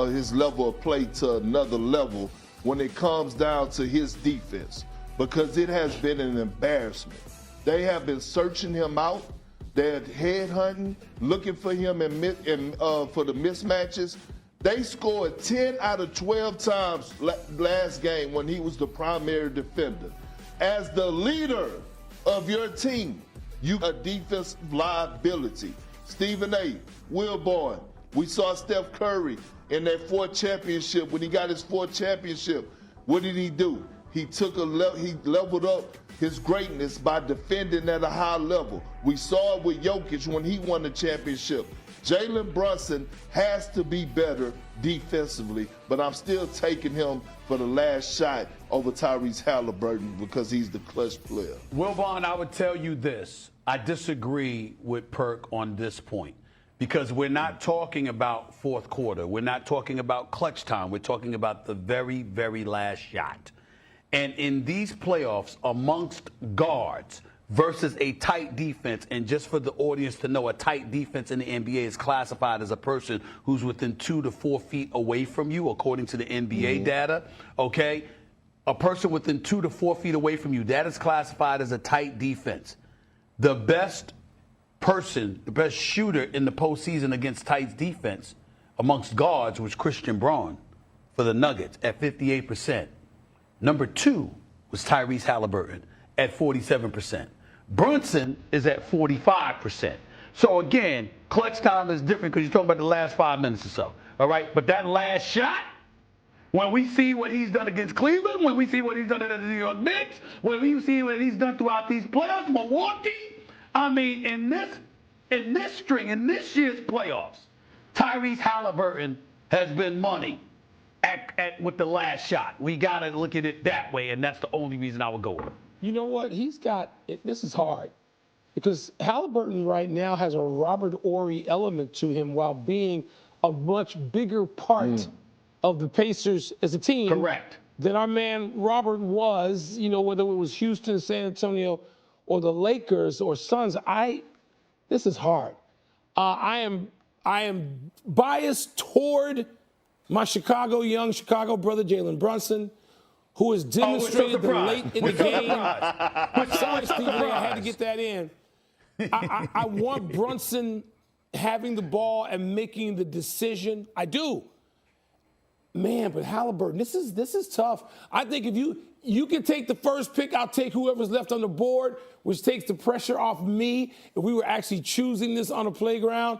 his level of play to another level when it comes down to his defense, because it has been an embarrassment. They have been searching him out. They're headhunting, looking for him for the mismatches. They scored 10 out of 12 times last game when he was the primary defender. As the leader of your team, you a defensive liability. Stephen A., Wilborn, we saw Steph Curry in that fourth championship. When he got his fourth championship, what did he do? He he leveled up his greatness by defending at a high level. We saw it with Jokic when he won the championship. Jalen Brunson has to be better defensively, but I'm still taking him for the last shot over Tyrese Haliburton because he's the clutch player. Wilbon, I would tell you this. I disagree with Perk on this point because we're not talking about fourth quarter. We're not talking about clutch time. We're talking about the very, very last shot. And in these playoffs, amongst guards versus a tight defense, and just for the audience to know, a tight defense in the NBA is classified as a person who's within 2 to 4 feet away from you, according to the NBA data, okay? A person within 2 to 4 feet away from you, that is classified as a tight defense. The best person, the best shooter in the postseason against tight defense amongst guards was Christian Braun for the Nuggets at 58%. Number 2 was Tyrese Haliburton at 47%. Brunson is at 45%. So again, clutch time is different because you're talking about the last 5 minutes or so. All right, but that last shot, when we see what he's done against Cleveland, when we see what he's done against the New York Knicks, when we see what he's done throughout these playoffs, Milwaukee, I mean, in this year's playoffs, Tyrese Haliburton has been money with the last shot. We got to look at it that way, and that's the only reason I would go with it. You know what? This is hard because Haliburton right now has a Robert Horry element to him while being a much bigger part of the Pacers as a team. Correct. Than our man Robert was, whether it was Houston, San Antonio, or the Lakers or Suns. This is hard. I am biased toward my young Chicago brother, Jalen Brunson, who has demonstrated the late in the game. Sorry, Stephen, I had to get that in. I want Brunson having the ball and making the decision. I do. Man, but Haliburton, this is tough. I think if you can take the first pick, I'll take whoever's left on the board, which takes the pressure off me if we were actually choosing this on a playground.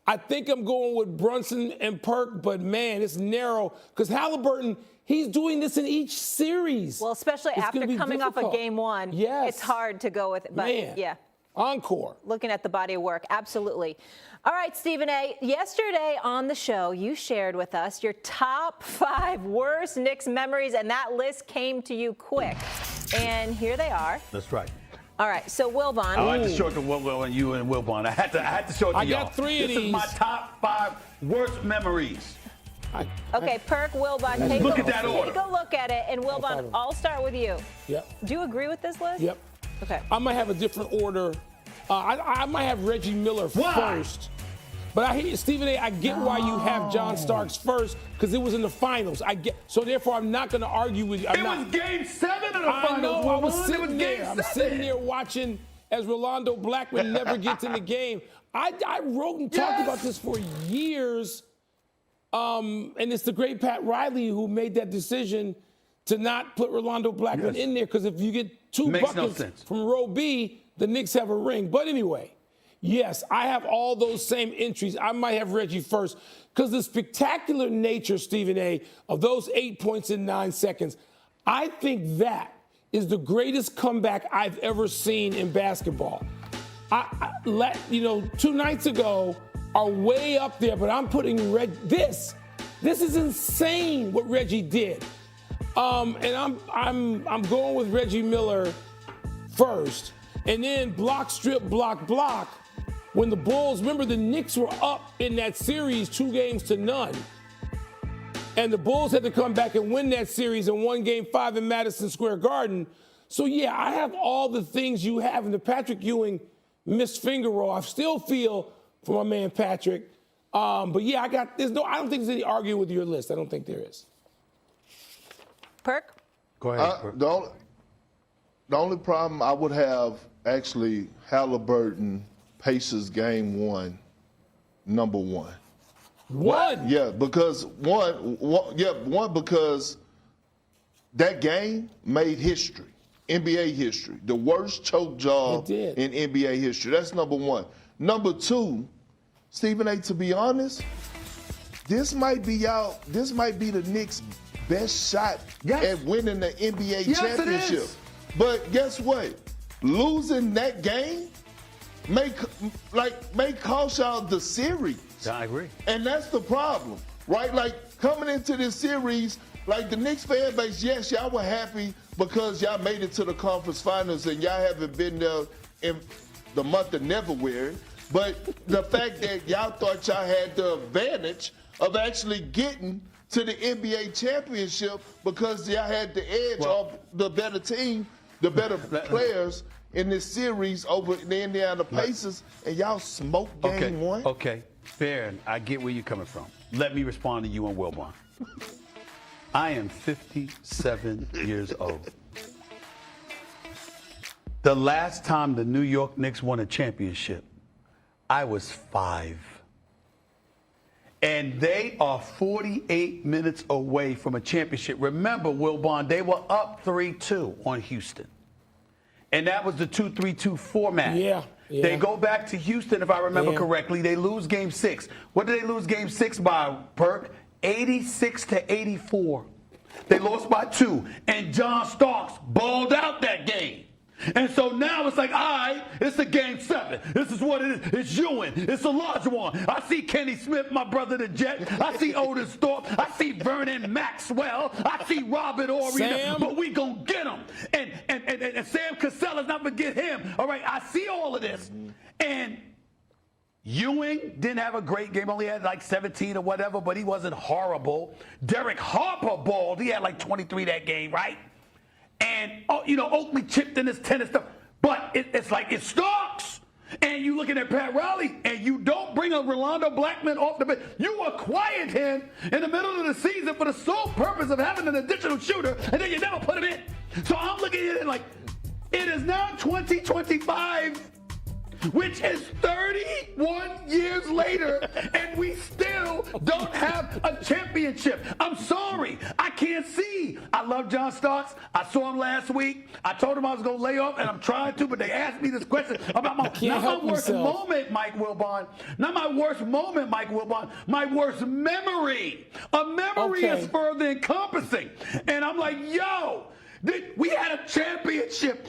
I think I'm going with Brunson and Perk, but man, it's narrow because Haliburton, he's doing this in each series. Well, especially after coming off of game one, it's hard to go with it. But man. Yeah. Encore. Looking at the body of work, absolutely. All right, Stephen A., yesterday on the show, you shared with us your top 5 worst Knicks memories, and that list came to you quick. And here they are. That's right. All right, so Wilbon. I like to show it to Will and you and Wilbon. I had to show it to y'all. I got 3 of these. This is my top 5 worst memories. Okay, Perk, Wilbon, take look at that order. Take a look at it, and Wilbon, I'll start with you. Yep. Do you agree with this list? Yep. Okay. I might have a different order. I might have Reggie Miller first. But I hear you, Stephen A., I get why you have John Starks first, because it was in the finals. So therefore, I'm not going to argue with you. It was game 7 of the finals. I know, I was sitting there. I'm sitting there watching as Rolando Blackman never gets in the game. I wrote and talked about this for years, and it's the great Pat Riley who made that decision to not put Rolando Blackman in there, because if you get 2 buckets from row B, the Knicks have a ring. But anyway, yes, I have all those same entries. I might have Reggie first because the spectacular nature, Stephen A., of those 8 points in 9 seconds, I think that is the greatest comeback I've ever seen in basketball. 2 nights ago are way up there, but I'm putting this is insane what Reggie did. And I'm going with Reggie Miller first. And then block, strip, block. When the Bulls, remember the Knicks were up in that series 2-0. And the Bulls had to come back and win that series and won game 5 in Madison Square Garden. So yeah, I have all the things you have. And the Patrick Ewing missed finger roll, I still feel for my man Patrick. But yeah, I don't think there's any arguing with your list. I don't think there is. Perk? Go ahead. Perk. The only problem I would have, actually, Haliburton, Pacers game 1, number 1. One? Yeah, because because that game made history, NBA history, the worst choke job in NBA history. That's number 1. Number 2, Stephen A., to be honest, this might be the Knicks' best shot at winning the NBA championship. But guess what? Losing that game may cost y'all the series. I agree. And that's the problem, right? Like, coming into this series, like, the Knicks fan base, yes, y'all were happy because y'all made it to the conference finals and y'all haven't been there in the month of February. But the fact that y'all thought y'all had the advantage of actually getting to the NBA championship because y'all had the edge of the better team, the better players in this series over the Indiana Pacers, and y'all smoked game 1? Okay, fair. I get where you're coming from. Let me respond to you and Wilbon. I am 57 years old. The last time the New York Knicks won a championship, I was 5. And they are 48 minutes away from a championship. Remember, Wilbon, they were up 3-2 on Houston. And that was the 2-3-2 format. Yeah. They go back to Houston, if I remember correctly. They lose game 6. What did they lose game 6 by, Perk? 86-84. They lost by 2. And John Starks balled out that game. And so now it's like, all right, it's a game 7. This is what it is. It's Ewing. It's a large one. I see Kenny Smith, my brother the Jet. I see Otis Thorpe. I see Vernon Maxwell. I see Robert Ory. But we gonna get him. And Sam Casella's not gonna get him. All right, I see all of this. And Ewing didn't have a great game, only had like 17 or whatever, but he wasn't horrible. Derek Harper balled. He had like 23 that game, right? And, Oakley chipped in his tennis stuff. But it's like it Starks. And you looking at Pat Riley, and you don't bring a Rolando Blackman off the bench. You acquired him in the middle of the season for the sole purpose of having an additional shooter, and then you never put him in. So I'm looking at it like, it is now 2025, which is 31 years later, and we still don't have a championship. I'm sorry. I can't see. I love John Starks. I saw him last week. I told him I was going to lay off, and I'm trying to, but they asked me this question about my worst moment, Mike Wilbon. Not my worst moment, Mike Wilbon. My worst memory. A memory is further encompassing. And I'm like, yo, we had a championship.